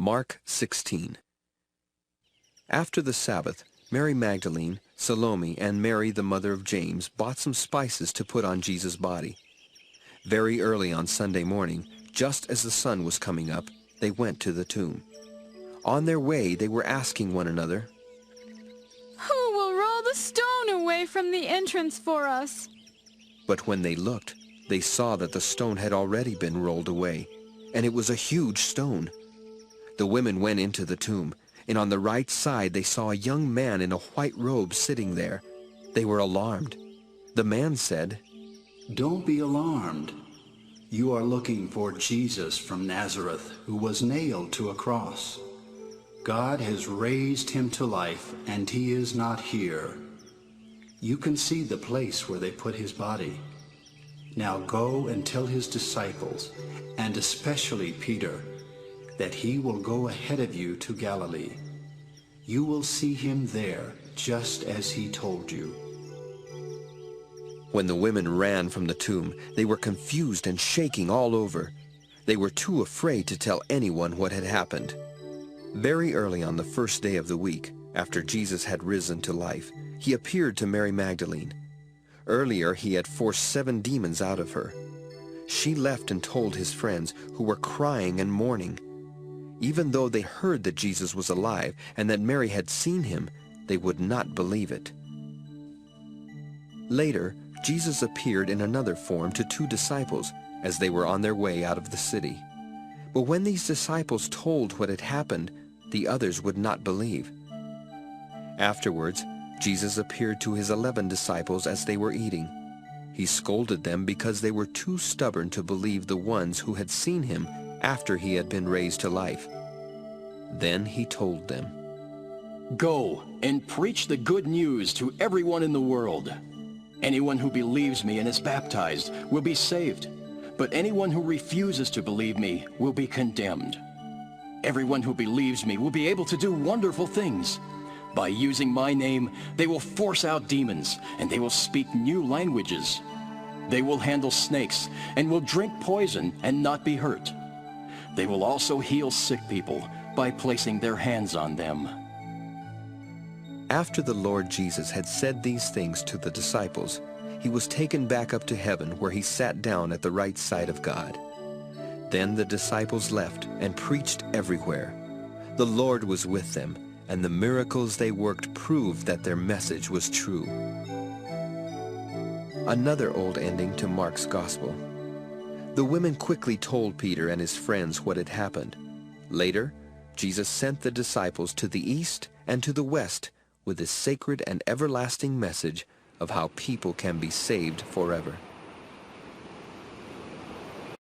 Mark 16. After the Sabbath, Mary Magdalene, Salome, and Mary the mother of James bought some spices to put on Jesus' body. Very early on Sunday morning, just as the sun was coming up, they went to the tomb. On their way, they were asking one another, "Who will roll the stone away from the entrance for us?" But when they looked, they saw that the stone had already been rolled away, and it was a huge stone. The women went into the tomb, and on the right side they saw a young man in a white robe sitting there. They were alarmed. The man said, "Don't be alarmed. You are looking for Jesus from Nazareth, who was nailed to a cross. God has raised him to life, and he is not here. You can see the place where they put his body. Now go and tell his disciples, and especially Peter, that he will go ahead of you to Galilee. You will see him there, just as he told you." When the women ran from the tomb, they were confused and shaking all over. They were too afraid to tell anyone what had happened. Very early on the first day of the week, after Jesus had risen to life, he appeared to Mary Magdalene. Earlier he had forced 7 demons out of her. She left and told his friends, who were crying and mourning. Even though they heard that Jesus was alive and that Mary had seen him, they would not believe it. Later, Jesus appeared in another form to 2 disciples as they were on their way out of the city. But when these disciples told what had happened, the others would not believe. Afterwards, Jesus appeared to his 11 disciples as they were eating. He scolded them because they were too stubborn to believe the ones who had seen him after he had been raised to life. Then he told them, "Go and preach the good news to everyone in the world. Anyone who believes me and is baptized will be saved, but anyone who refuses to believe me will be condemned. Everyone who believes me will be able to do wonderful things. By using my name, they will force out demons, and they will speak new languages. They will handle snakes and will drink poison and not be hurt. They will also heal sick people by placing their hands on them." After the Lord Jesus had said these things to the disciples, he was taken back up to heaven, where he sat down at the right side of God. Then the disciples left and preached everywhere. The Lord was with them, and the miracles they worked proved that their message was true. Another old ending to Mark's Gospel. The women quickly told Peter and his friends what had happened. Later, Jesus sent the disciples to the east and to the west with this sacred and everlasting message of how people can be saved forever.